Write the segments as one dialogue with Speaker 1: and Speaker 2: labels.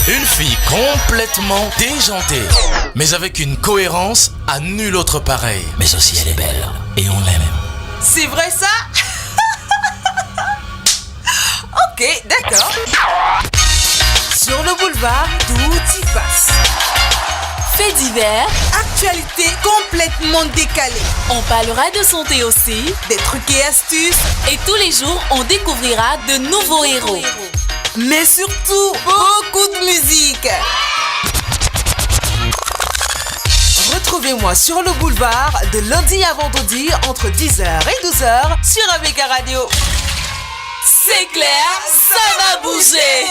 Speaker 1: Une fille complètement déjantée, mais avec une cohérence à nul autre pareil. Mais aussi elle est belle, et on l'aime.
Speaker 2: C'est vrai ça? Ok, d'accord. Sur le boulevard, tout y passe.
Speaker 3: Faits divers,
Speaker 2: Actualité complètement décalée.
Speaker 3: on parlera de santé aussi.
Speaker 2: Des trucs et astuces.
Speaker 3: Et tous les jours, on découvrira de nouveaux héros.
Speaker 2: Mais surtout, beaucoup de musique. Retrouvez-moi sur le boulevard de lundi à vendredi entre 10h et 12h sur ABK Radio.
Speaker 3: C'est clair, ça va bouger.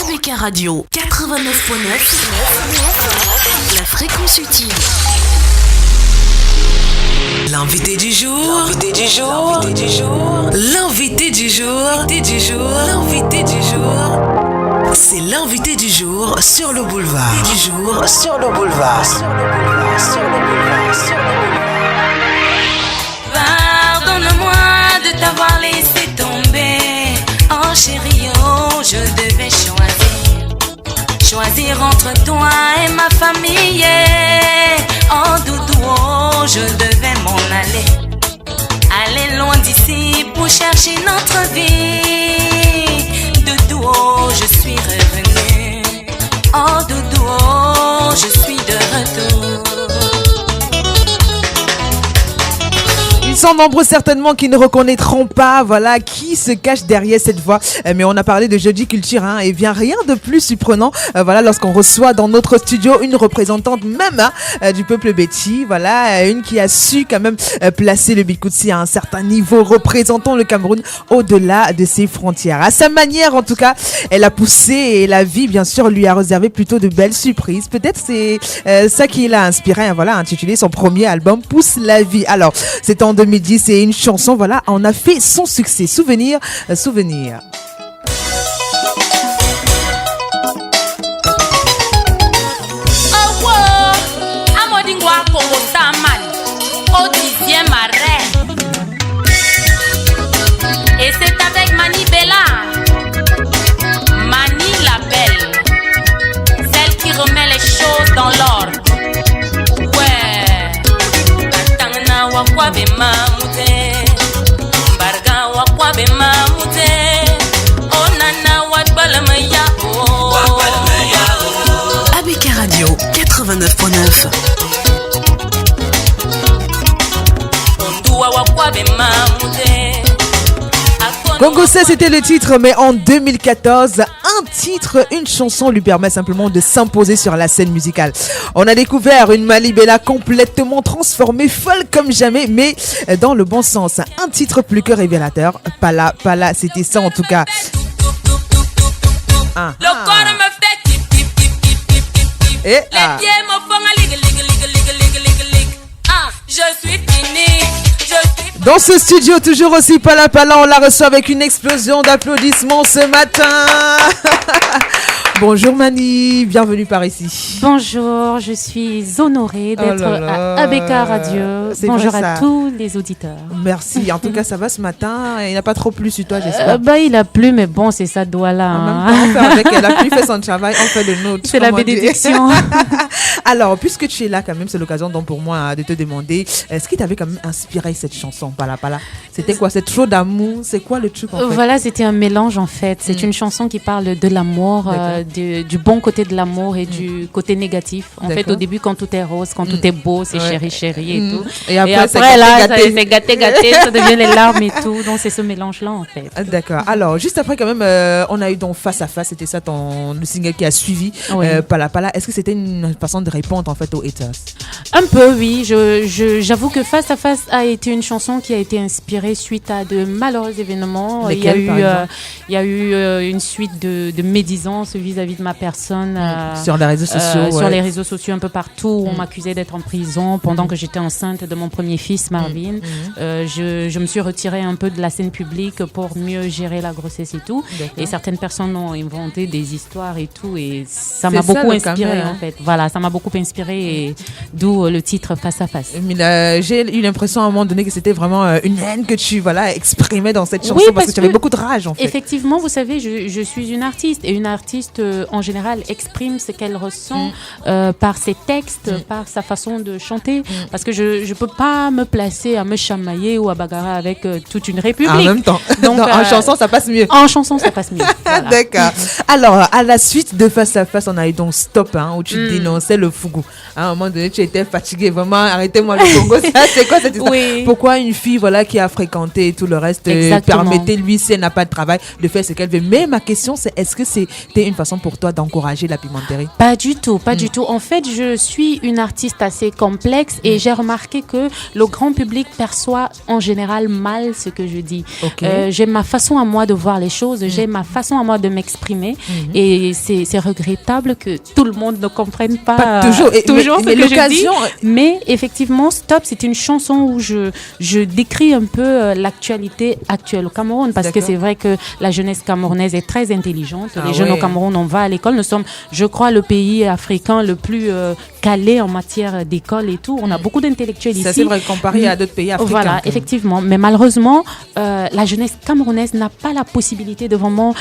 Speaker 4: ABK Radio 89.9, la fréquence utile.
Speaker 2: L'invité du jour. L'invité du jour. L'invité du jour. L'invité du jour. C'est l'invité du jour sur le boulevard. Sur le boulevard.
Speaker 5: Pardonne-moi de t'avoir laissé tomber. Oh chérie, oh, je devais choisir entre toi et ma famille. Oh doudou, oh, je devais m'en aller loin d'ici pour chercher notre vie. Doudou, oh, je suis revenue. Oh doudou, oh, je suis de retour.
Speaker 2: Ils sont nombreux certainement qui ne reconnaîtront pas, voilà, qui se cache derrière cette voix. Mais on a parlé de Jeudi Culture, hein, et bien rien de plus surprenant, voilà, lorsqu'on reçoit dans notre studio une représentante même du peuple Betty, voilà, une qui a su quand même placer le Bikutsi à un certain niveau, représentant le Cameroun au-delà de ses frontières. À sa manière, en tout cas, elle a poussé et la vie, bien sûr, lui a réservé plutôt de belles surprises. Peut-être c'est ça qui l'a inspiré, hein, voilà, intitulé son premier album Pousse la vie. Alors, c'est en 2010 et une chanson, voilà, on a fait son succès. Souvenir.
Speaker 5: Au 10e arrêt. Et c'est avec Mani Bella, Mani la belle, celle qui remet les choses dans l'ordre. Ouais, Atangana wakwabe mamute, Barga wakwabe mamute, Onana wakbalamaya oh.
Speaker 4: ABK Radio 89.9.
Speaker 2: Congo C, c'était le titre, mais en 2014, un titre, une chanson lui permet simplement de s'imposer sur la scène musicale. On a découvert une Malibella complètement transformée, folle comme jamais, mais dans le bon sens. Un titre plus que révélateur. Pala, c'était ça en tout cas.
Speaker 5: Le corps me fait tip tip tip tip tip tip tip. Les pieds me font lig. Je suis fini.
Speaker 2: Dans ce studio, toujours aussi Pala, on la reçoit avec une explosion d'applaudissements ce matin. Bonjour Mani, bienvenue par ici.
Speaker 6: Bonjour, je suis honorée d'être à ABK Radio. Bonjour à tous les auditeurs.
Speaker 2: Merci, en tout cas ça va ce matin. Il n'a pas trop plu sur toi, j'espère.
Speaker 6: Il a plu, mais bon, c'est ça doit là.
Speaker 2: En même temps, on fait avec elle, a plu, fait son travail, on fait le nôtre.
Speaker 6: C'est la bénédiction.
Speaker 2: Alors, puisque tu es là quand même, c'est l'occasion donc pour moi de te demander, est-ce qui t'avait quand même inspiré cette chanson, Pala? C'était quoi? C'est trop d'amour? C'est quoi le truc en fait?
Speaker 6: Voilà, c'était un mélange en fait. C'est une chanson qui parle de l'amour, du bon côté de l'amour et du côté négatif. En fait, au début, quand tout est rose, quand tout est beau, c'est chéri et tout. Et après c'est gâté, ça devient les larmes et tout. Donc, c'est ce mélange-là en fait.
Speaker 2: D'accord. Alors, juste après quand même, on a eu donc Face à Face. C'était ça le single qui a suivi, Pala. Est-ce que c'était une façon de répondre en fait aux haters?
Speaker 6: Un peu, oui. J'avoue que Face à Face a été une chanson qui a été inspirée suite à de malheureux événements. Il y a eu une suite de médisance vis-à-vis de ma personne.
Speaker 2: Sur les réseaux sociaux.
Speaker 6: Sur les réseaux sociaux un peu partout. On m'accusait d'être en prison pendant que j'étais enceinte de mon premier fils, Marvin. Je me suis retirée un peu de la scène publique pour mieux gérer la grossesse et tout. D'accord. Et certaines personnes ont inventé des histoires et tout. Et ça m'a beaucoup inspirée en fait. Voilà, ça m'a beaucoup inspirée et d'où le titre Face à Face.
Speaker 2: Mais j'ai eu l'impression à un moment donné que c'était vraiment une haine que tu exprimais dans cette chanson parce que tu avais beaucoup de rage en fait.
Speaker 6: Effectivement, vous savez, je suis une artiste et une artiste en général exprime ce qu'elle ressent par ses textes, par sa façon de chanter parce que je peux pas me placer à me chamailler ou à bagarrer avec toute une république. En
Speaker 2: même temps. Donc en chanson ça passe mieux.
Speaker 6: En chanson ça passe mieux. Voilà.
Speaker 2: D'accord. Alors à la suite de Face à Face, on a eu donc Stop où tu dénonçais le fougou. À un moment donné, tu étais fatiguée, vraiment arrêtez-moi le Congo. C'est quoi cette histoire? Pourquoi une fille qui a fréquenté et tout le reste permettez-lui, si elle n'a pas de travail, de faire ce qu'elle veut. Mais ma question c'est, est-ce que c'était une façon pour toi d'encourager la pimenterie?
Speaker 6: Pas du tout, pas du tout. En fait, je suis une artiste assez complexe et j'ai remarqué que le grand public perçoit en général mal ce que je dis. J'ai ma façon à moi de voir les choses, j'ai ma façon à moi de m'exprimer et c'est regrettable que tout le monde ne comprenne pas
Speaker 2: toujours
Speaker 6: ce que je dis. Mais effectivement, Stop, c'est une chanson où je décris un peu l'actualité actuelle au Cameroun parce que c'est vrai que la jeunesse camerounaise est très intelligente. Les jeunes au Cameroun, on va à l'école. Nous sommes, je crois, le pays africain le plus calé en matière d'école et tout. On a beaucoup d'intellectuels ici.
Speaker 2: C'est vrai, comparé à d'autres pays africains.
Speaker 6: Voilà, effectivement. Mais malheureusement, la jeunesse camerounaise n'a pas la possibilité de vraiment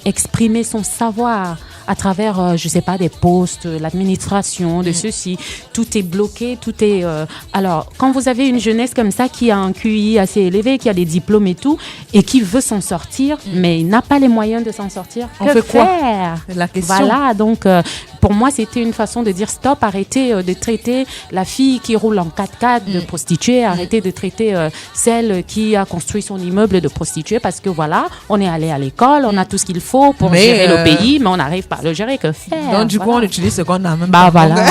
Speaker 6: exprimer son savoir à travers, je sais pas, des postes, l'administration, de ceci. Tout est bloqué, tout est... Alors, quand vous avez une jeunesse comme ça qui a un QI assez élevé, qui a des diplômes et tout, et qui veut s'en sortir, mais il n'a pas les moyens de s'en sortir, que faire?
Speaker 2: La question.
Speaker 6: Voilà, donc pour moi, c'était une façon de dire stop, arrêtez de traiter la fille qui roule en 4x4 de prostituée, arrêtez de traiter celle qui a construit son immeuble de prostituée, parce que voilà, on est allé à l'école, on a tout ce qu'il faut pour gérer le pays, mais on n'arrive pas à le gérer, que faire?
Speaker 2: Donc du coup, on utilise ce qu'on a même
Speaker 6: pas. Voilà.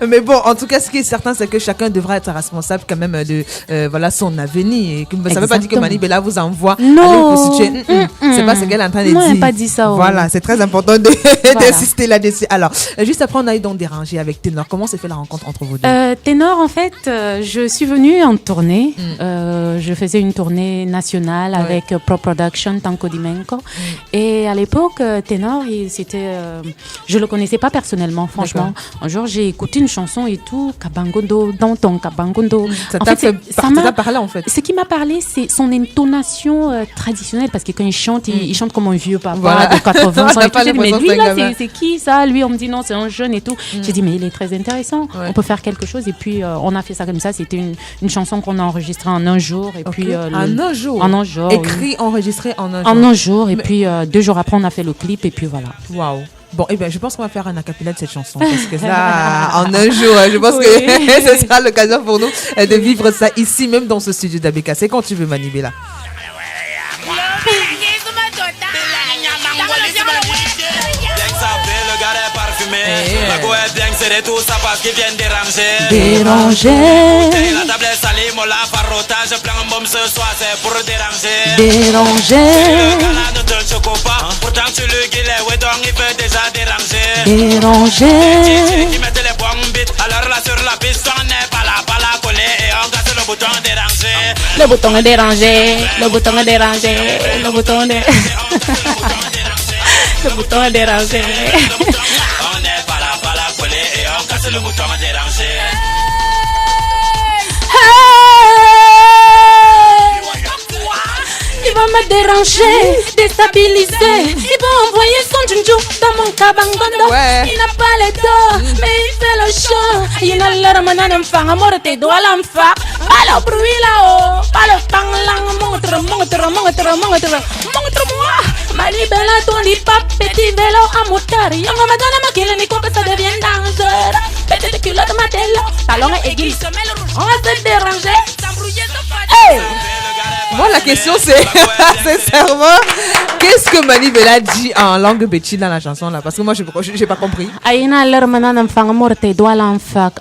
Speaker 2: Mais bon, en tout cas, ce qui est certain, c'est que chacun devra être responsable quand même de son avenir. Et ça ne veut pas dire que Mani Bella vous envoie aller prostituer. C'est pas ce qu'elle est en train de dire.
Speaker 6: Non, elle n'a pas dit ça.
Speaker 2: Voilà, c'est très important d'insister là-dessus. Alors, juste après, on a eu donc dérangé avec Ténor. Comment s'est fait la rencontre entre vous deux?
Speaker 6: Ténor, en fait, je suis venue en tournée. Je faisais une tournée nationale avec Pro Production, Tanko Dimenko. Et à l'époque, Ténor, je le connaissais pas personnellement, franchement. Un jour, j'ai écouté une chanson et tout, Kabangondo, dans ton Kabangondo.
Speaker 2: Ça t'a parlé en fait.
Speaker 6: Ce qui m'a parlé, c'est son intonation traditionnelle, parce que quand il chante comme un vieux papa de 80 ans. J'ai dit, mais lui là, c'est qui ça? Lui, on me dit non, c'est un jeune et tout. J'ai dit, mais il est très intéressant. On peut faire quelque chose. Et puis, on a fait ça comme ça. C'était une chanson qu'on a enregistrée en un jour. Et puis,
Speaker 2: en un jour?
Speaker 6: En un jour.
Speaker 2: Écrit, enregistré en un jour?
Speaker 6: En un jour. Et puis, 2 jours après, on a fait le clip. Et puis voilà.
Speaker 2: Waouh. Bon, je pense qu'on va faire un acapella de cette chanson, parce que ça, en un jour, je pense que ce sera l'occasion pour nous de vivre ça ici, même dans ce studio d'ABK. C'est quand tu veux, Mani Bella.
Speaker 7: La go est bien, c'est tout ça parce qu'ils viennent déranger.
Speaker 6: La
Speaker 7: table est salée, moi la farota. Je prends un bombe ce soir, c'est pour déranger.
Speaker 6: Déranger.
Speaker 7: Ne te choque pas, pourtant tu le guillet, ouais donc il veut déjà déranger.
Speaker 6: Déranger.
Speaker 7: Qui mettent les bombes bits, alors là sur la piste on n'est pas là coller et on casse le bouton déranger.
Speaker 6: Le bouton est dérangé, le bouton est dérangé, le bouton est dérangé. Le bouton est dérangé.
Speaker 7: On n'est pas là coller et on casse le bouton dérangé.
Speaker 6: Il va me déranger, déstabiliser. Il va envoyer son junju dans mon kabangondo. Il n'a pas les dos, mais il fait le show. Il n'a l'air de faire un mort tes doigts l'enfant. Pas le bruit là-haut, pas le panglang. Montre-moi. Mani Bella, ton hip-hop, petit vélo à moteur. Yongo madonna ma kille, ni quoi que ça devienne dangereux. Petite culotte ma telle, talon et aiguille. On va se déranger.
Speaker 2: Moi, la question, c'est sincèrement, Qu'est-ce que Manibela dit en langue béti dans la chanson là? Parce que moi, je n'ai pas compris.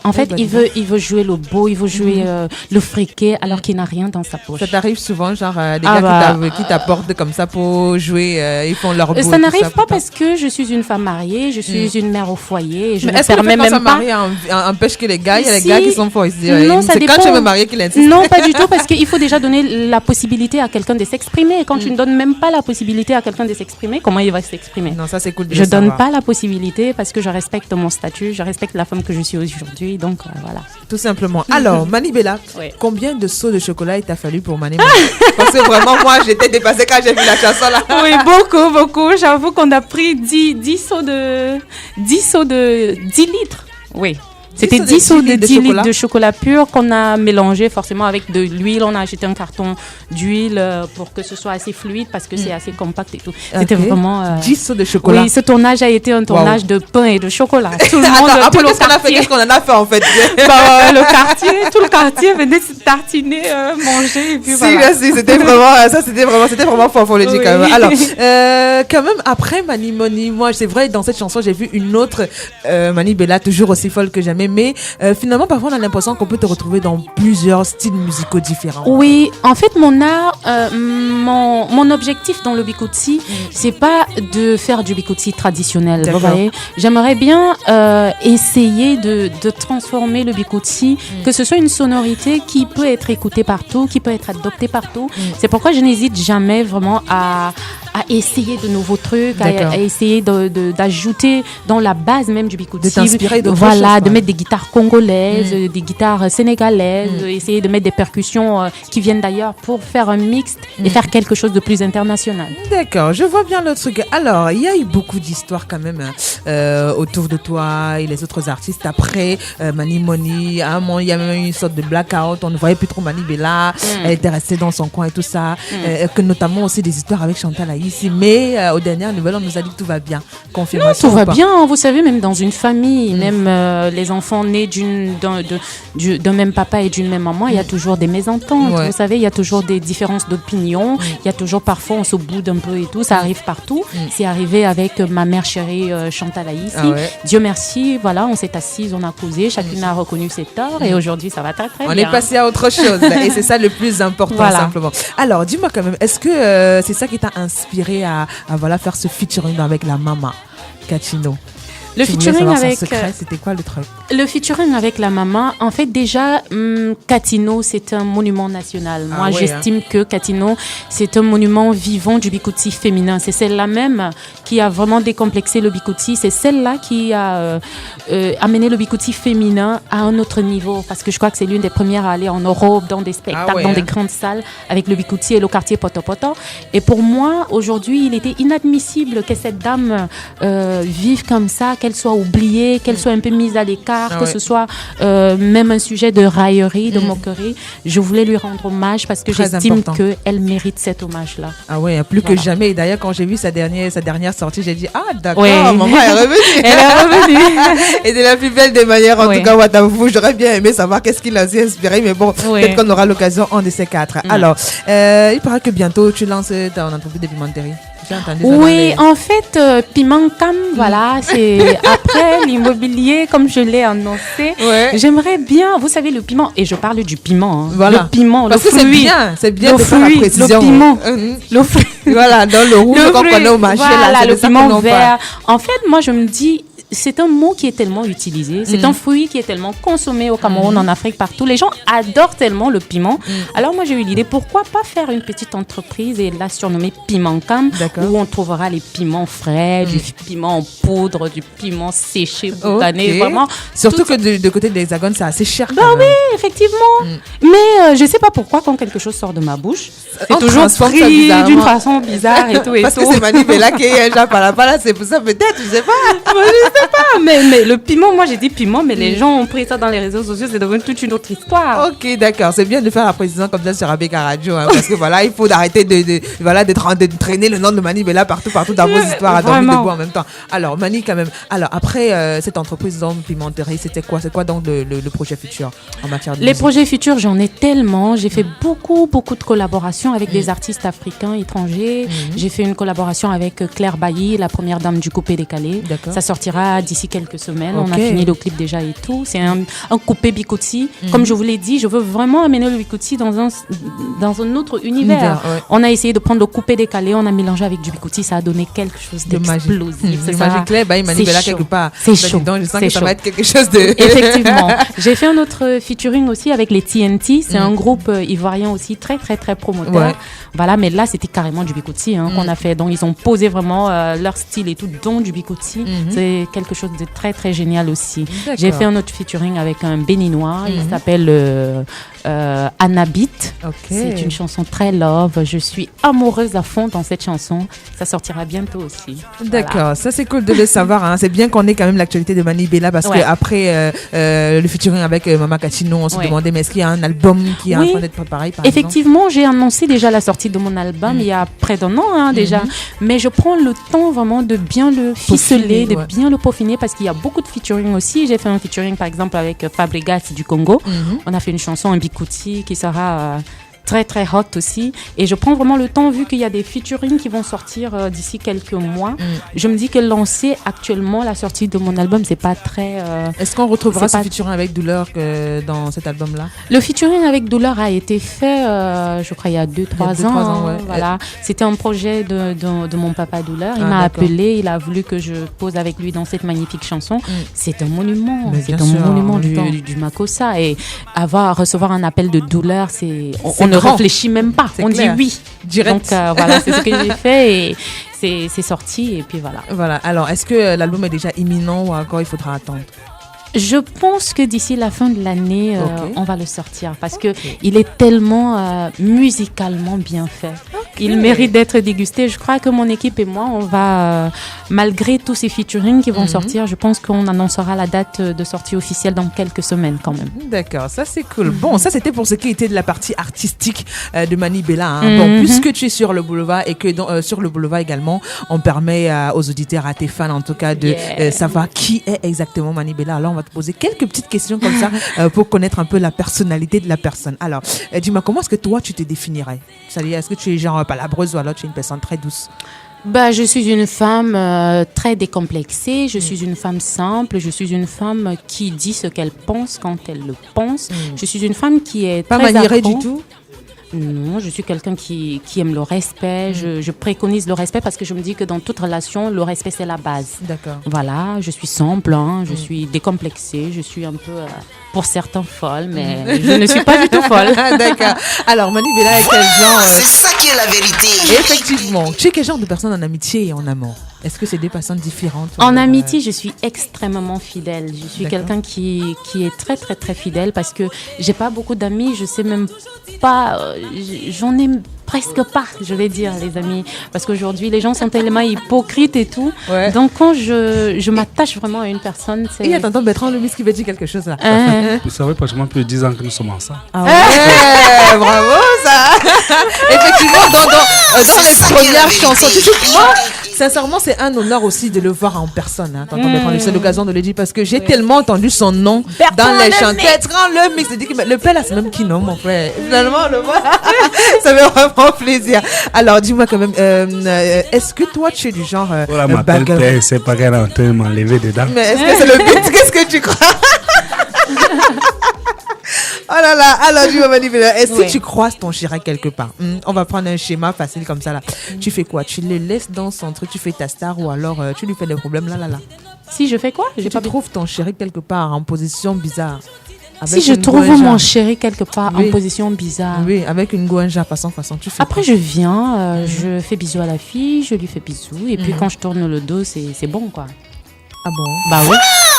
Speaker 6: En fait, il veut jouer le beau, il veut jouer le friqué alors qu'il n'a rien dans sa poche.
Speaker 2: Ça t'arrive souvent, genre des gars qui t'apportent comme ça pour jouer, ils font leur beau.
Speaker 6: Ça n'arrive pas parce que je suis une femme mariée, je suis une mère au foyer. Et je ne permets même pas.
Speaker 2: Mariée empêche que les gars, il y a les gars qui sont forts ici.
Speaker 6: Non, ça dépend.
Speaker 2: Quand tu veux marier qu'il insiste.
Speaker 6: Non, pas du tout, parce qu'il faut déjà donner la possibilité à quelqu'un de s'exprimer. Et quand tu ne donnes même pas la possibilité à quelqu'un de s'exprimer, comment il va s'exprimer?
Speaker 2: Non, ça c'est cool.
Speaker 6: Je donne pas la possibilité parce que je respecte mon statut, je respecte la femme que je suis aujourd'hui, donc voilà.
Speaker 2: Tout simplement. Alors, Manibela, combien de seaux de chocolat il t'a fallu pour Manibela? Parce que vraiment, moi, j'étais dépassée quand j'ai vu la chanson là.
Speaker 6: Oui, beaucoup. J'avoue qu'on a pris 10 seaux de 10 litres. Oui. C'était 10 seaux de 10 litres de chocolat pur qu'on a mélangé forcément avec de l'huile. On a acheté un carton d'huile pour que ce soit assez fluide parce que c'est assez compact et tout. C'était vraiment...
Speaker 2: 10 seaux de chocolat.
Speaker 6: Oui, ce tournage a été un tournage de pain et de chocolat. Tout le monde,
Speaker 2: après, qu'est-ce qu'on en a fait en fait?
Speaker 6: Tout le quartier venait se tartiner, manger et puis voilà.
Speaker 2: Merci, c'était vraiment fanfologique quand même. Alors, quand même, après Mani, moi, c'est vrai, dans cette chanson, j'ai vu une autre Manibela, toujours aussi folle que jamais. Mais finalement, parfois, on a l'impression qu'on peut te retrouver dans plusieurs styles musicaux différents.
Speaker 6: Oui, en fait, mon art, mon objectif dans le bikutsi, c'est pas de faire du bikutsi traditionnel. Vous voyez, j'aimerais bien essayer de transformer le bikutsi, que ce soit une sonorité qui peut être écoutée partout, qui peut être adoptée partout. C'est pourquoi je n'hésite jamais vraiment à essayer de nouveaux trucs, à essayer d'ajouter dans la base même du bikutsi.
Speaker 2: De t'inspirer d'autres
Speaker 6: choses.
Speaker 2: Voilà,
Speaker 6: de mettre des guitares congolaises, des guitares sénégalaises, essayer de mettre des percussions qui viennent d'ailleurs pour faire un mixte et faire quelque chose de plus international.
Speaker 2: D'accord, je vois bien le truc. Alors, il y a eu beaucoup d'histoires quand même autour de toi et les autres artistes. Après Mani, à un moment, il y a même eu une sorte de blackout. On ne voyait plus trop Manibela. Elle était restée dans son coin et tout ça. Que notamment aussi des histoires avec Chantal Aïssi. Mais aux dernières nouvelles, on nous a dit que tout va bien. Confirmation.
Speaker 6: Non, tout va bien. Vous savez, même dans une famille, même les enfants nés d'un même papa et d'une même maman, il y a toujours des mésententes. Vous savez, il y a toujours des différences d'opinion. Il y a toujours parfois, on se boude un peu et tout. Ça arrive partout. C'est arrivé avec ma mère chérie Chantal Aïssi. Dieu merci, voilà, on s'est assises, on a causé, chacune a reconnu ses torts et aujourd'hui, ça va très bien.
Speaker 2: On est passé à autre chose et c'est ça le plus important simplement. Alors, dis-moi quand même, est-ce que c'est ça qui t'a inspiré à faire ce featuring avec la maman Kachino?
Speaker 6: Le featuring avec
Speaker 2: c'était quoi le truc?
Speaker 6: Le featuring avec la maman, en fait déjà Katino, c'est un monument national. Moi j'estime que Katino, c'est un monument vivant du bikutsi féminin. C'est celle-là même qui a vraiment décomplexé le bikutsi. C'est celle-là qui a amené le bikutsi féminin à un autre niveau, parce que je crois que c'est l'une des premières à aller en Europe dans des spectacles, dans des grandes salles avec le bikutsi et le quartier Poto Poto. Et pour moi aujourd'hui, il était inadmissible que cette dame vive comme ça, qu'elle soit oubliée, qu'elle soit un peu mise à l'écart, que ce soit même un sujet de raillerie, de moquerie. Je voulais lui rendre hommage parce que j'estime qu'elle mérite cet hommage-là.
Speaker 2: Ah ouais, plus que jamais. Et d'ailleurs, quand j'ai vu sa dernière sortie, j'ai dit, ah d'accord, maman est revenue.
Speaker 6: Elle est revenue.
Speaker 2: Et de la plus belle des manières, en tout cas, Watafu, j'aurais bien aimé savoir qu'est-ce qui l'a inspiré, mais bon, peut-être qu'on aura l'occasion en de ces quatre. Alors, il paraît que bientôt, tu lances ton entreprise de pimenterie.
Speaker 6: Oui, en fait, Piment Cam, voilà, c'est après l'immobilier, comme je l'ai annoncé. J'aimerais bien, vous savez, le piment, et je parle du piment,
Speaker 2: voilà.
Speaker 6: Le piment,
Speaker 2: parce
Speaker 6: le
Speaker 2: que
Speaker 6: fruit.
Speaker 2: C'est bien de faire la précision.
Speaker 6: Le piment,
Speaker 2: le fruit. Voilà, dans le rouge, qu'on connaît au marché.
Speaker 6: Voilà, le piment vert. En fait, moi, je me dis, c'est un mot qui est tellement utilisé, c'est un fruit qui est tellement consommé au Cameroun, en Afrique, partout. Les gens adorent tellement le piment. Alors moi j'ai eu l'idée, pourquoi pas faire une petite entreprise et la surnommer Piment Cam, où on trouvera les piments frais, du piment en poudre, du piment séché, boucané, vraiment.
Speaker 2: Surtout que de côté de l'Hexagone, c'est assez cher.
Speaker 6: Oui, effectivement. Mais je sais pas pourquoi quand quelque chose sort de ma bouche, c'est toujours pris d'une façon bizarre et tout.
Speaker 2: Parce que c'est Manibela qui est déjà par là, c'est pour ça peut-être, je sais pas.
Speaker 6: sais pas, mais le piment, moi j'ai dit piment, mais les gens ont pris ça dans les réseaux sociaux, c'est devenu toute une autre histoire.
Speaker 2: Ok, d'accord, c'est bien de faire la précision comme ça sur Abeka Radio, hein, parce que voilà, il faut arrêter de traîner le nom de Mani Bella partout dans vos histoires à dormir debout en même temps. Alors, Mani, quand même, après cette entreprise d'hommes pimenterie, c'est quoi donc le projet futur en matière de musique?
Speaker 6: Projets futurs, j'en ai tellement. J'ai fait beaucoup de collaborations avec des artistes africains, étrangers. J'ai fait une collaboration avec Claire Bailly, la première dame du coupé décalé. D'accord. Ça sortira d'ici quelques semaines. Okay. On a fini le clip déjà et tout. C'est un coupé bikutsi. Comme je vous l'ai dit, je veux vraiment amener le bikutsi dans un autre univers. Ouais. On a essayé de prendre le coupé décalé, on a mélangé avec du bikutsi, ça a donné quelque chose d'explosif.
Speaker 2: C'est ça. Claire Bailly, Mani Bella quelque part.
Speaker 6: C'est chaud.
Speaker 2: Donc je sens que ça va être quelque chose de...
Speaker 6: Effectivement. J'ai fait un autre featuring aussi avec les TNT. C'est un groupe ivoirien aussi très promoteur. Ouais. Voilà, mais là c'était carrément du bikutsi qu'on a fait. Donc ils ont posé vraiment leur style et tout dans du bikutsi. C'est quelque chose de très génial aussi. D'accord. J'ai fait un autre featuring avec un béninois. Il s'appelle Anabit. Okay. C'est une chanson très love. Je suis amoureuse à fond dans cette chanson. Ça sortira bientôt aussi.
Speaker 2: D'accord, voilà. Ça c'est cool de le savoir. Hein. C'est bien qu'on ait quand même l'actualité de Mani Bella parce qu'après le featuring avec Mama Kachino, on se demandait mais est-ce qu'il y a un album qui est en train d'être préparé par
Speaker 6: Effectivement, j'ai annoncé déjà la sortie de mon album il y a près d'un an déjà. Mais je prends le temps vraiment de bien le ficeler, de bien le peaufiner parce qu'il y a beaucoup de featuring aussi. J'ai fait un featuring par exemple avec Fabregas du Congo. On a fait une chanson, un bikutsi qui sera... très hot aussi, et je prends vraiment le temps vu qu'il y a des featuring qui vont sortir d'ici quelques mois. Je me dis que lancer actuellement la sortie de mon album, c'est pas très...
Speaker 2: Est-ce qu'on retrouvera ce featuring avec Douleur dans cet album-là?
Speaker 6: Le featuring avec Douleur a été fait, je crois, il y a 2-3 ans. Ouais. Voilà. C'était un projet de mon papa Douleur. Il m'a appelé, il a voulu que je pose avec lui dans cette magnifique chanson. C'est un monument, monument du Makossa, et recevoir un appel de Douleur, on ne réfléchit même pas, on clair. Dit oui. Direct. Donc voilà, c'est ce que j'ai fait et c'est sorti et puis voilà.
Speaker 2: Voilà, alors est-ce que l'album est déjà imminent ou encore il faudra attendre?
Speaker 6: Je pense que d'ici la fin de l'année, on va le sortir parce que il est tellement musicalement bien fait. Il mérite d'être dégusté. Je crois que mon équipe et moi, on va, malgré tous ces featuring qui vont sortir, je pense qu'on annoncera la date de sortie officielle dans quelques semaines quand même.
Speaker 2: D'accord, ça c'est cool. Bon, ça c'était pour ce qui était de la partie artistique de Mani Bella. Hein. Bon, puisque tu es sur le boulevard et que sur le boulevard également, on permet aux auditeurs, à tes fans en tout cas, de savoir qui est exactement Mani Bella. Alors on va te poser quelques petites questions comme ça pour connaître un peu la personnalité de la personne. Alors, dis-moi, comment est-ce que toi tu te définirais? C'est-à-dire, est-ce que tu es genre palabreuse ou alors tu es une personne très douce?
Speaker 6: Je suis une femme très décomplexée, je suis une femme simple, je suis une femme qui dit ce qu'elle pense quand elle le pense. Je suis une femme qui est
Speaker 2: pas maniérée du tout?
Speaker 6: Non, je suis quelqu'un qui aime le respect. Je préconise le respect parce que je me dis que dans toute relation, le respect, c'est la base. D'accord. Voilà, je suis simple, je suis décomplexée, je suis un peu, pour certains, folle, mais je ne suis pas du tout folle.
Speaker 2: D'accord. Alors, Mani Bella est quel genre
Speaker 4: C'est ça qui est la vérité.
Speaker 2: Effectivement. Tu es quel genre de personne en amitié et en amour? Est-ce que c'est des personnes différentes?
Speaker 6: En amitié, je suis extrêmement fidèle. Je suis quelqu'un qui est très, très, très fidèle parce que j'ai pas beaucoup d'amis. Je sais même pas... j'en ai presque pas, je vais dire, les amis. Parce qu'aujourd'hui, les gens sont tellement hypocrites et tout. Ouais. Donc, quand je m'attache vraiment à une personne, c'est...
Speaker 2: Et attends, Bertrand Lemis qui veut dire quelque chose là.
Speaker 8: Vous savez, pratiquement plus de 10 ans que nous sommes ensemble.
Speaker 2: Ah ouais, bravo ça. Effectivement, dans les premières chansons, tu sais, moi, sincèrement, c'est un honneur aussi de le voir en personne. Hein. C'est l'occasion de le dire parce que j'ai tellement entendu son nom dans les chants. Bertrand Lemis, le père là, c'est même qui non, mon frère. Finalement, le voir, ça fait vraiment plaisir. Alors, dis-moi quand même, est-ce que toi, tu es du genre
Speaker 8: voilà, m'appelle père, c'est pas qu'elle est en train de m'enlever dedans.
Speaker 2: Mais est-ce que c'est le but? Qu'est-ce que tu crois? Oh là là, alors dis-moi Mani Bella, est-ce que tu croises ton chéri quelque part? On va prendre un schéma facile comme ça là. Tu fais quoi? Tu le laisses dans son truc, tu fais ta star ou alors tu lui fais des problèmes là?
Speaker 6: Si je fais quoi?
Speaker 2: Tu trouves ton chéri quelque part en position bizarre?
Speaker 6: Si je trouve mon chéri quelque part en position bizarre.
Speaker 2: Oui, avec une goinja façon, tu fais.
Speaker 6: Après, je viens, je fais bisous à la fille, je lui fais bisous. Et puis quand je tourne le dos, c'est bon quoi.
Speaker 2: Ah bon?
Speaker 6: Bah oui.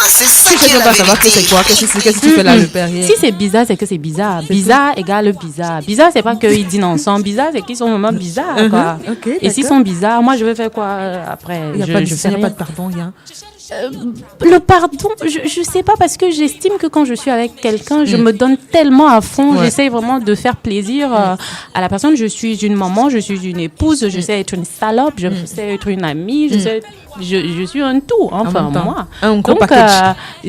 Speaker 4: C'est ça qui est la vérité.
Speaker 2: Savoir que c'est quoi? Qu'est-ce que tu fais là, le père?
Speaker 6: Si c'est bizarre, c'est que c'est bizarre. Bizarre égale bizarre. Bizarre, c'est pas qu'ils dînent ensemble. Bizarre, c'est qu'ils sont vraiment bizarres, quoi.
Speaker 2: Okay,
Speaker 6: et s'ils sont bizarres, moi, je vais faire quoi après?
Speaker 2: Il n'y a pas de pardon, rien.
Speaker 6: Le pardon, je sais pas, parce que j'estime que quand je suis avec quelqu'un, je me donne tellement à fond, j'essaye vraiment de faire plaisir à la personne. Je suis une maman, je suis une épouse, je sais être une salope, je sais être une amie, je suis un tout, enfin moi. Donc,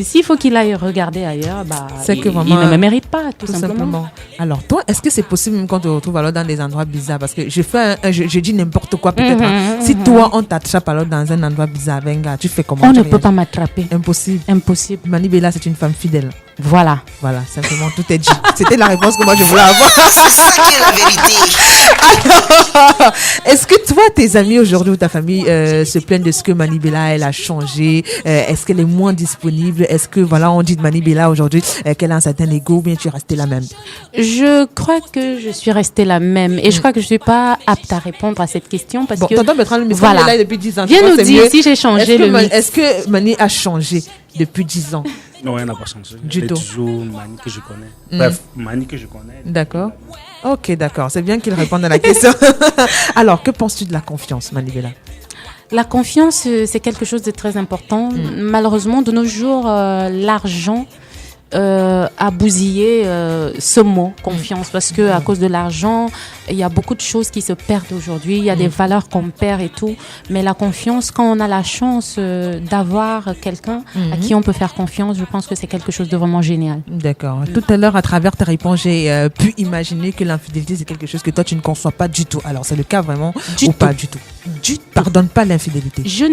Speaker 6: s'il faut qu'il aille regarder ailleurs, il ne me mérite pas, tout simplement.
Speaker 2: Alors toi, est-ce que c'est possible même quand on te retrouve alors dans des endroits bizarres? Parce que je dis n'importe quoi peut-être. Si toi, on t'attrape alors dans un endroit bizarre, venga, tu fais comment?
Speaker 6: On ne peut pas m'attraper.
Speaker 2: Impossible. Mani Bella, c'est une femme fidèle.
Speaker 6: Voilà,
Speaker 2: simplement, tout est dit. C'était la réponse que moi je voulais avoir.
Speaker 4: C'est ça qui est la vérité.
Speaker 2: Alors, est-ce que toi, tes amis aujourd'hui ou ta famille se plaignent de ce que Mani Bella, elle a changé? Est-ce qu'elle est moins disponible? Est-ce que, on dit de Mani Bella aujourd'hui qu'elle a un certain ego, ou bien tu es restée la même?
Speaker 6: Je crois que je suis restée la même. Et je crois que je ne suis pas apte à répondre à cette question parce que...
Speaker 2: Tonton Bertrand, le message est là depuis 10 ans.
Speaker 6: Viens nous dire si j'ai changé
Speaker 2: Est-ce que Mani a changé depuis 10 ans?
Speaker 8: Non, elle n'a pas changé.
Speaker 2: Du tout.
Speaker 8: Toujours Mani que je connais. Bref, Mani que je connais.
Speaker 2: D'accord. Ok, d'accord. C'est bien qu'il réponde à la question. Alors, que penses-tu de la confiance, Mani Bella?
Speaker 6: La confiance, c'est quelque chose de très important. Malheureusement, de nos jours, l'argent a bousillé ce mot confiance, parce que à cause de l'argent, il y a beaucoup de choses qui se perdent aujourd'hui. Il y a des valeurs qu'on perd et tout. Mais la confiance, quand on a la chance d'avoir quelqu'un à qui on peut faire confiance, je pense que c'est quelque chose de vraiment génial.
Speaker 2: D'accord. Tout à l'heure, à travers tes réponses, j'ai pu imaginer que l'infidélité, c'est quelque chose que toi, tu ne conçois pas du tout. Alors, c'est le cas vraiment pas du tout? Pardonne pas l'infidélité.
Speaker 6: Je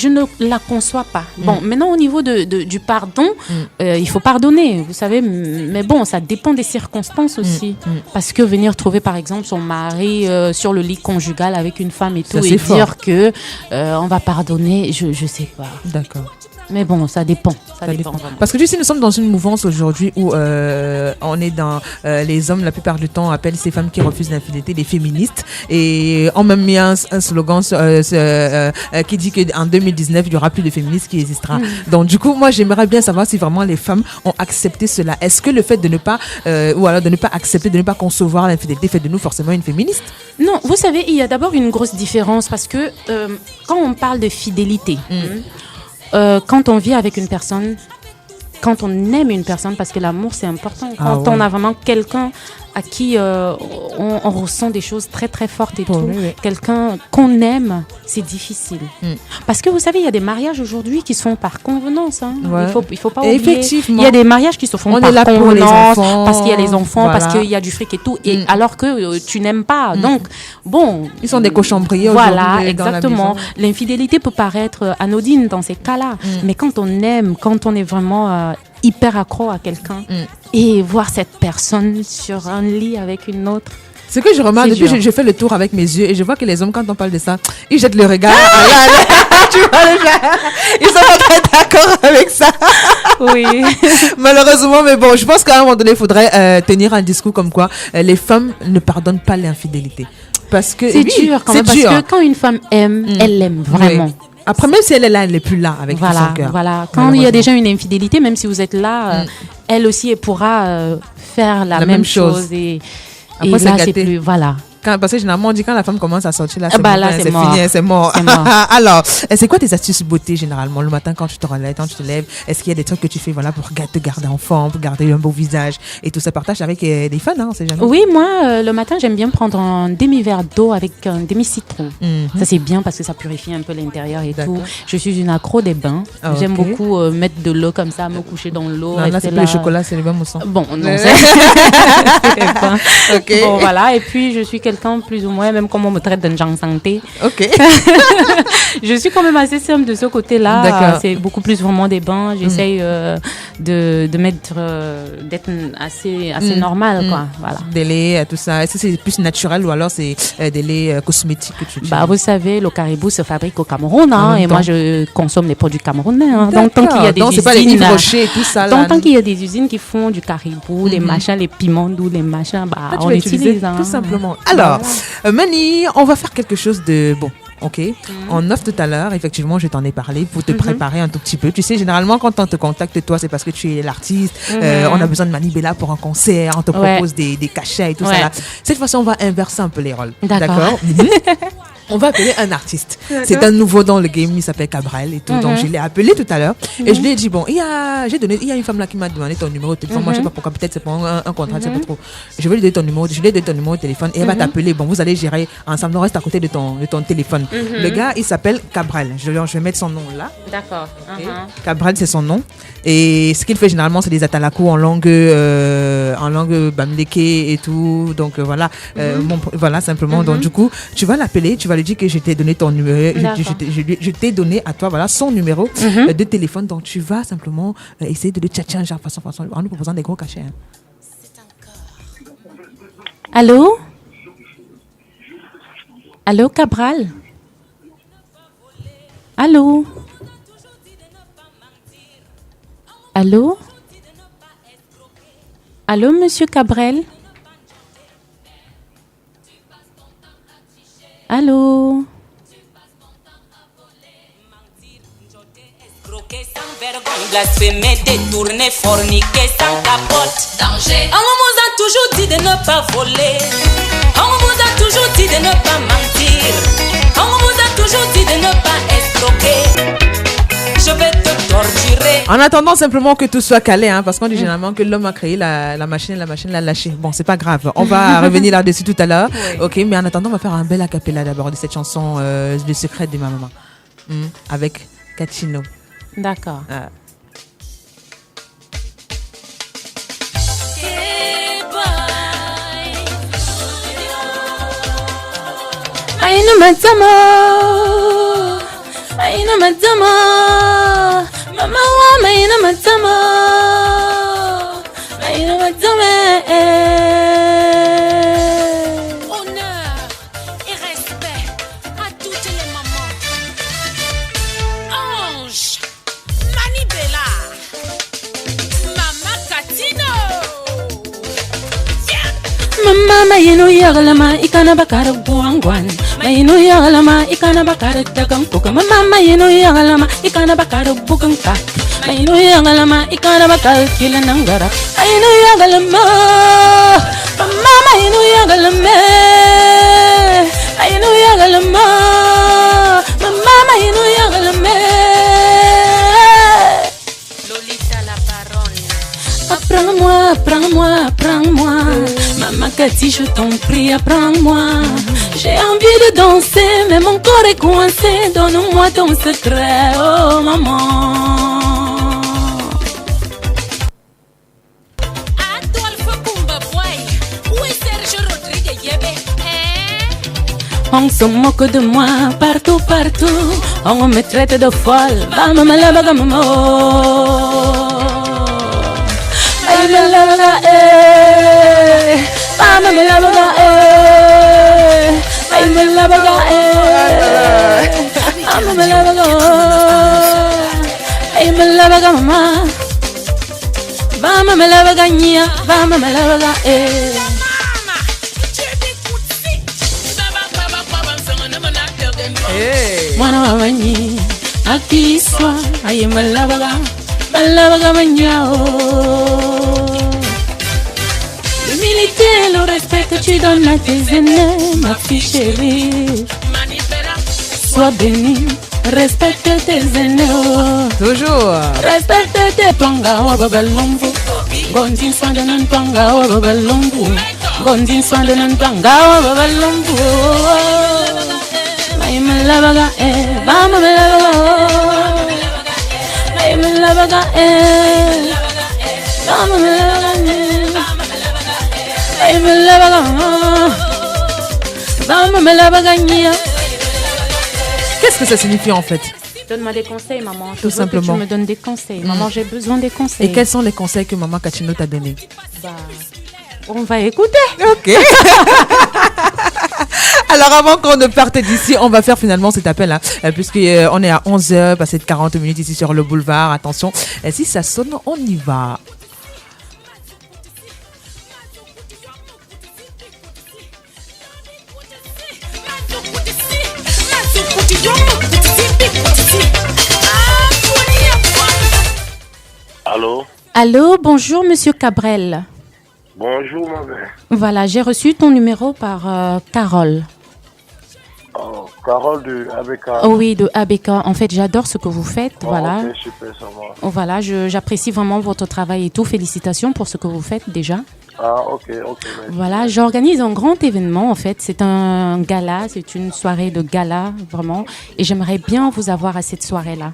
Speaker 6: ne la conçois pas. Bon, maintenant, au niveau du pardon, il faut pardonner, vous savez, mais bon, ça dépend des circonstances aussi. Parce que venir trouver, par exemple, son mari sur le lit conjugal avec une femme et tout, et dire que on va pardonner, je sais pas.
Speaker 2: D'accord.
Speaker 6: Mais bon, ça dépend. Ça dépend vraiment.
Speaker 2: Parce que tu sais, nous sommes dans une mouvance aujourd'hui où on est dans les hommes, la plupart du temps, appellent ces femmes qui refusent l'infidélité des féministes. Et on m'a mis un slogan qui dit qu'en 2019, il n'y aura plus de féministes qui existera. Donc du coup, moi, j'aimerais bien savoir si vraiment les femmes ont accepté cela. Est-ce que le fait de ne pas, ou alors de ne pas accepter, de ne pas concevoir l'infidélité fait de nous forcément une féministe?
Speaker 6: Non, vous savez, il y a d'abord une grosse différence parce que quand on parle de fidélité, quand on vit avec une personne, quand on aime une personne, parce que l'amour c'est important, quand on a vraiment quelqu'un à qui on ressent des choses très très fortes et tout, quelqu'un qu'on aime, c'est difficile. Parce que vous savez, il y a des mariages aujourd'hui qui se font par convenance. Il faut pas oublier.
Speaker 2: Effectivement.
Speaker 6: Il y a des mariages qui se font par convenance, parce qu'il y a les enfants, parce qu'il y a du fric et tout, et alors que tu n'aimes pas. Donc, bon...
Speaker 2: Ils sont des cochons brillés
Speaker 6: voilà, exactement. L'infidélité peut paraître anodine dans ces cas-là, mais quand on aime, quand on est vraiment... hyper accro à quelqu'un et voir cette personne sur un lit avec une autre.
Speaker 2: Ce que je remarque, depuis je fais le tour avec mes yeux et je vois que les hommes, quand on parle de ça, ils jettent le regard. Tu vois, ils sont pas très d'accord avec ça.
Speaker 6: Oui.
Speaker 2: Malheureusement, mais bon, je pense qu'à un moment donné, il faudrait tenir un discours comme quoi les femmes ne pardonnent pas l'infidélité. Parce que
Speaker 6: c'est dur quand même, parce que quand une femme aime, elle aime vraiment. Oui.
Speaker 2: Après, même si elle est là, elle n'est plus là avec tout son cœur.
Speaker 6: Voilà. Quand il y a déjà une infidélité, même si vous êtes là, elle aussi, elle pourra faire la même chose. Et
Speaker 2: après,
Speaker 6: là, c'est plus... Voilà.
Speaker 2: Parce que généralement, on dit quand la femme commence à sortir, là, c'est
Speaker 6: fini,
Speaker 2: c'est mort. Alors, c'est quoi tes astuces beauté généralement le matin quand tu te relèves, quand tu te lèves? Est-ce qu'il y a des trucs que tu fais pour te garder en forme, pour garder un beau visage et tout ça? Partage avec des fans, on sait jamais.
Speaker 6: Oui, moi, le matin, j'aime bien prendre un demi-verre d'eau avec un demi-citron. Ça, c'est bien parce que ça purifie un peu l'intérieur et tout. Je suis une accro des bains. J'aime beaucoup mettre de l'eau comme ça, me coucher dans l'eau.
Speaker 2: Non, là, c'est plus le chocolat, c'est le bain moussant.
Speaker 6: Bon, non, c'est pas. Bon, voilà. Et puis, je suis quelqu'un plus ou moins, même comme on me traite d'un genre santé.
Speaker 2: Ok.
Speaker 6: Je suis quand même assez simple de ce côté-là. C'est beaucoup plus vraiment des bains. J'essaye de mettre, d'être assez normal, quoi. Voilà.
Speaker 2: Des laits, tout ça. Est-ce que c'est plus naturel ou alors c'est des laits cosmétiques que tu utilises?
Speaker 6: Vous savez, le caribou se fabrique au Cameroun, et moi je consomme les produits camerounais. Donc tant qu'il y a des usines,
Speaker 2: c'est pas les Yves Rocher et tout ça.
Speaker 6: Tant qu'il y a des usines qui font du caribou, des machins, les piments doux, les machins, on utilise.
Speaker 2: Tout simplement. Alors, Mani, on va faire quelque chose de bon. Ok. En off tout à l'heure, effectivement, je t'en ai parlé pour te préparer un tout petit peu. Tu sais, généralement, quand on te contacte, toi, c'est parce que tu es l'artiste. On a besoin de Mani Bella pour un concert. On te propose des cachets et tout ça. Là. Cette fois-ci, on va inverser un peu les rôles.
Speaker 6: D'accord.
Speaker 2: On va appeler un artiste. C'est un nouveau dans le game, il s'appelle Cabral et tout. Donc je l'ai appelé tout à l'heure et je lui ai dit bon, il y a une femme là qui m'a demandé ton numéro de téléphone. Moi je sais pas pourquoi, peut-être c'est pour un contrat, je sais pas trop. Je vais lui donner ton numéro, je lui ai donné ton numéro de téléphone et elle va t'appeler. Bon, vous allez gérer ensemble, on reste à côté de ton téléphone. Le gars, il s'appelle Cabral. Je vais mettre son nom là.
Speaker 6: D'accord.
Speaker 2: Okay. Cabral, c'est son nom. Et ce qu'il fait généralement, c'est des atalakou en langue bamileke et tout. Donc voilà, voilà simplement. Donc du coup, tu vas l'appeler, tu vas lui dire que je t'ai donné ton numéro, je t'ai donné à toi voilà son numéro de téléphone. Donc tu vas simplement essayer de le tchatcher genre façon en nous proposant des gros cachets. Hein.
Speaker 6: Allô? Allô, Cabral? Allô? Allô? Allô, monsieur Cabral? Allô?
Speaker 5: Blasphémer, détourner, forniquer sans capote. Danger. On vous a toujours dit de ne pas voler. On vous a toujours dit de ne pas mentir. On vous a toujours dit de ne pas escroquer. Je vais te torturer.
Speaker 2: En attendant simplement que tout soit calé, hein, parce qu'on dit généralement que l'homme a créé la machine l'a lâché. Bon, c'est pas grave. On va revenir là-dessus tout à l'heure. Oui. Ok, mais en attendant, on va faire un bel acapella d'abord de cette chanson Le secret de ma maman avec Kachino.
Speaker 6: D'accord.
Speaker 5: Aïno Matama, Aïno Matama, Mama wa Aïno Matama, Aïno Matama. Honneur et respect à toutes les mamans. Ange, Manibela, Mama Katino. Mama mayino yagalama ikana bakara buangwan. Mayino yagalama ikana bakara dagang kuka. Mama mayino yagalama ikana bakara bugang kak. Mayino yagalama ikana bakara kilanang garak. Mayino yagalama, mama mayino yagalama. Mayino yagalama, mama mayino yagalama. Lolita la baronne. Apprends-moi, apprends-moi, apprends-moi. Maman Cathy, je t'en prie, apprends-moi. J'ai envie de danser, mais mon corps est coincé. Donne-moi ton secret, oh maman. Adolphe Kumbaboy, où est Serge Rodriguez Yébé? On se moque de moi partout, partout. On me traite de folle. Maman, la baga, maman. Mama me love me love Mama me love me love mama. Mama me love gagnia, mama me love Mwana wa wanyi akiswa aye me love L'humilité, le respect que tu donnes à tes aînés, ma fille chérie. Sois bénie, respecte tes aînés.
Speaker 2: Toujours.
Speaker 5: Respecte tes panga wa babalombo. Gondin soin de non panga wa babalombo. Gondin soin de non panga wa babalombo. Maïme lavaga vama me lavaga. Maïme lavaga vama me lavaga.
Speaker 2: Qu'est-ce que ça signifie en fait?
Speaker 6: Donne-moi des conseils, maman.
Speaker 2: Tout simplement.
Speaker 6: Que tu me donnes des conseils. Maman, j'ai besoin des conseils.
Speaker 2: Et quels sont les conseils que maman Kachino t'a donnés?
Speaker 6: On va écouter.
Speaker 2: Ok. Alors avant qu'on ne parte d'ici, on va faire finalement cet appel, puisqu'on est à 11h, passé de 40 minutes ici sur le boulevard. Attention, si ça sonne, on y va.
Speaker 9: Allô?
Speaker 6: Allô, bonjour Monsieur Cabrel.
Speaker 9: Bonjour ma mère.
Speaker 6: Voilà, j'ai reçu ton numéro par Carole.
Speaker 9: Oh, Carole de ABK.
Speaker 6: Oh oui, de ABK. En fait, j'adore ce que vous faites.
Speaker 9: Oh,
Speaker 6: voilà.
Speaker 9: Ok, super, ça va.
Speaker 6: Oh, voilà, j'apprécie vraiment votre travail et tout. Félicitations pour ce que vous faites déjà.
Speaker 9: Ah, ok. Merci.
Speaker 6: Voilà, j'organise un grand événement en fait. C'est un gala, c'est une soirée de gala vraiment. Et j'aimerais bien vous avoir à cette soirée-là.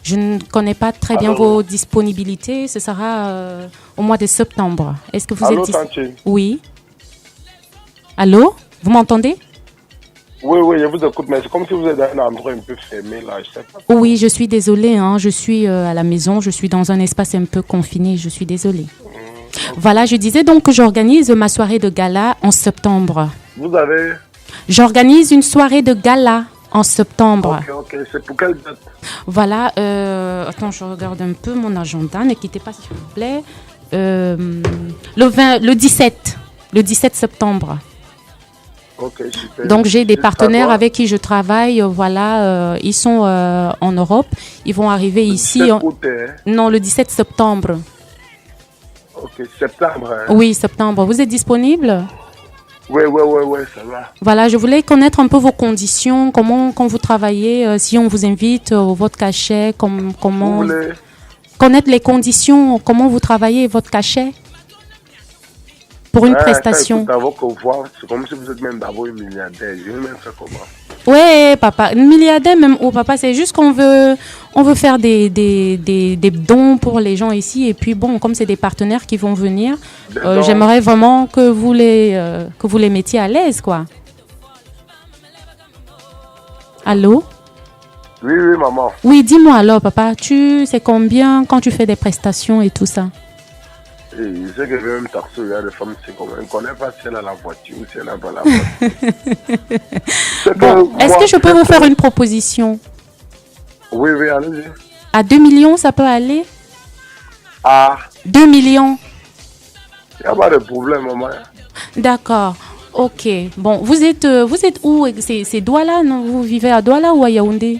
Speaker 6: Je ne connais pas très bien vos disponibilités. Ce sera au mois de septembre. Est-ce que vous êtes disponible? Oui. Allô? Vous m'entendez?
Speaker 9: Oui, je vous écoute, mais c'est comme si vous êtes dans un endroit un peu fermé là, je sais pas.
Speaker 6: Oui, je suis désolée, hein. Je suis à la maison, je suis dans un espace un peu confiné, je suis désolée. Voilà, je disais donc que j'organise ma soirée de gala en septembre.
Speaker 9: Vous avez?
Speaker 6: J'organise une soirée de gala en septembre.
Speaker 9: Ok, c'est pour quelle date?
Speaker 6: Voilà, attends, je regarde un peu mon agenda, ne quittez pas s'il vous plaît. Le 17 septembre.
Speaker 9: Ok, super.
Speaker 6: Donc j'ai des partenaires avec qui je travaille, voilà, ils sont en Europe, ils vont arriver ici. Non, le 17 septembre.
Speaker 9: Ok, septembre. Hein.
Speaker 6: Oui, septembre. Vous êtes disponible?
Speaker 9: Oui, ça va.
Speaker 6: Voilà, je voulais connaître un peu vos conditions, quand vous travaillez, si on vous invite, votre cachet, comment
Speaker 9: vous voulez
Speaker 6: connaître les conditions, comment vous travaillez, votre cachet pour une prestation.
Speaker 9: C'est comme si vous êtes même d'abord un milliardaire. Je vais même faire comment?
Speaker 6: Ouais, papa, un milliardaire même. Oh, papa, c'est juste qu'on veut faire des dons pour les gens ici. Et puis bon, comme c'est des partenaires qui vont venir, j'aimerais vraiment que vous les mettiez à l'aise, quoi. Allô?
Speaker 9: Oui, maman.
Speaker 6: Oui, dis-moi alors, papa, tu sais combien quand tu fais des prestations et tout ça?
Speaker 9: Et je sais que même taxer, il y a des femmes, c'est comme on ne connaît pas si elle a la voiture ou si elle n'a pas la voiture.
Speaker 6: Bon, est-ce que je peux vous faire une proposition?
Speaker 9: Oui, allez-y.
Speaker 6: À 2 millions, ça peut aller?
Speaker 9: À
Speaker 6: 2 millions.
Speaker 9: Il n'y a pas de problème, maman.
Speaker 6: D'accord. Ok. Bon, vous êtes où? C'est Douala, non? Vous vivez à Douala ou à Yaoundé?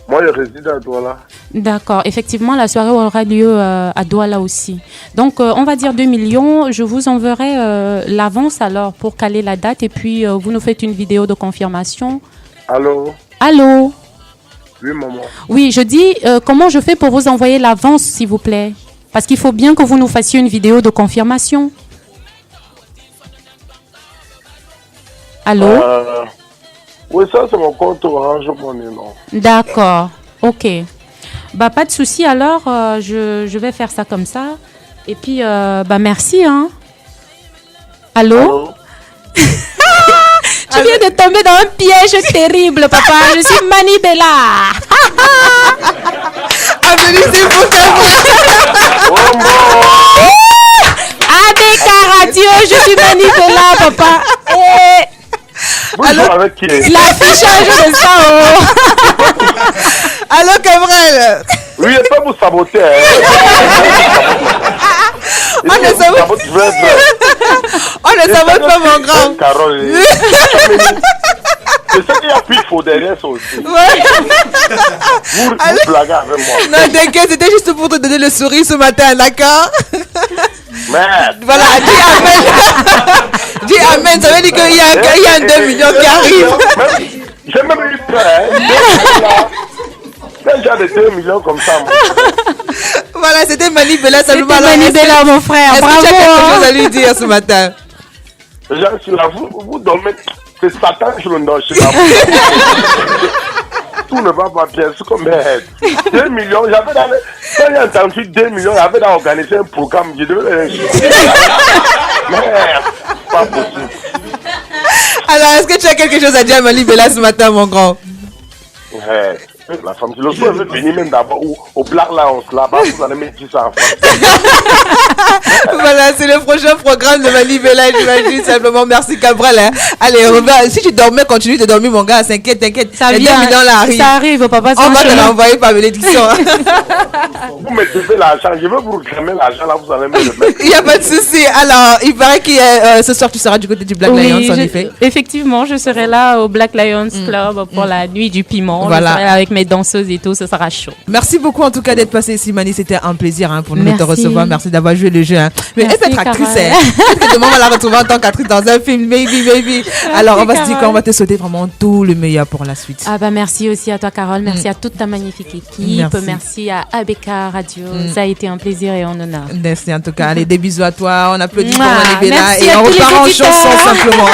Speaker 9: Moi, je réside à Douala.
Speaker 6: D'accord. Effectivement, la soirée aura lieu à Douala aussi. Donc, on va dire 2 millions. Je vous enverrai l'avance alors pour caler la date et puis vous nous faites une vidéo de confirmation.
Speaker 9: Allô? Oui, maman.
Speaker 6: Oui, je dis comment je fais pour vous envoyer l'avance, s'il vous plaît? Parce qu'il faut bien que vous nous fassiez une vidéo de confirmation. Allô?
Speaker 9: Oui, ça, c'est mon compte Orange Money, non?
Speaker 6: D'accord. Ok. Bah, pas de souci. Alors, je vais faire ça comme ça. Et puis, merci, hein. Allô? Tu viens de tomber dans un piège terrible, papa. Je suis Mani Bella.
Speaker 2: Applaudissez pour
Speaker 6: ABK Radio, je suis Mani Bella, papa.
Speaker 9: Alors, avec qui?
Speaker 6: L'affichage de ça,
Speaker 2: Allô, Gabriel?
Speaker 9: Oui, je peux vous saboter.
Speaker 2: On ne sabote pas, mon grand.
Speaker 9: Carole. Je sais qu'il y a plus faux derrière ça aussi. Vous blaguez avec moi.
Speaker 2: Non, t'inquiète, c'était juste pour te donner le sourire ce matin, d'accord?
Speaker 9: Merde.
Speaker 2: Voilà, dis amen. Dis amen, ça veut dire qu'il y a un 2 millions qui arrive.
Speaker 9: J'ai même eu peur. Déjà des 2 millions comme ça. Moi.
Speaker 2: Voilà, c'était Mani Bella.
Speaker 6: C'était Mani Bella, mon frère.
Speaker 2: Bravo. Est-ce que tu as quelque chose à lui dire ce matin?
Speaker 9: Je suis là, vous dormez. C'est Satan qui me donne. Tout ne va pas bien. C'est comme 2 millions. Quand j'ai entendu 2 millions, j'avais organisé un programme. Je devais. Merde, pas possible.
Speaker 2: Alors, est-ce que tu as quelque chose à dire à Mani Bella ce matin, mon grand?
Speaker 9: Ouais. La femme, le soir, elle veut venir même d'abord au Black Lions, là-bas, vous allez mettre 10 enfants.
Speaker 2: Voilà, c'est le prochain programme de Mani Bella, j'imagine simplement. Merci, Cabral. Hein. Allez, Robert, si tu dormais, continue de dormir, mon gars. T'inquiète.
Speaker 6: Ça vient,
Speaker 2: 2 millions là arrivent.
Speaker 6: Ça arrive, papa.
Speaker 2: On va te l'envoyer par bénédiction.
Speaker 9: Vous me devez l'argent, je veux vous réclamer l'argent, là, vous allez me le mettre.
Speaker 2: Il n'y a pas de souci. Alors, il paraît que ce soir, tu seras du côté du Black Lions, en effet.
Speaker 6: Effectivement, je serai là au Black Lions Club pour la nuit du piment.
Speaker 2: Voilà.
Speaker 6: Je serai avec mes danseuses et tout, ce sera chaud.
Speaker 2: Merci beaucoup en tout cas d'être passé ici, Mani. C'était un plaisir pour nous de te recevoir. Merci d'avoir joué le jeu. Mais elle peut être actrice. Demain, on va la retrouver en tant qu'actrice dans un film, baby. Alors, on va se dire qu'on va te souhaiter vraiment tout le meilleur pour la suite.
Speaker 6: Merci aussi à toi, Carole. Merci à toute ta magnifique équipe. Merci à ABK Radio. Ça a été un plaisir et un honneur.
Speaker 2: Merci en tout cas. Allez, des bisous à toi. On applaudit pour Mani Bella et on repart en chanson simplement.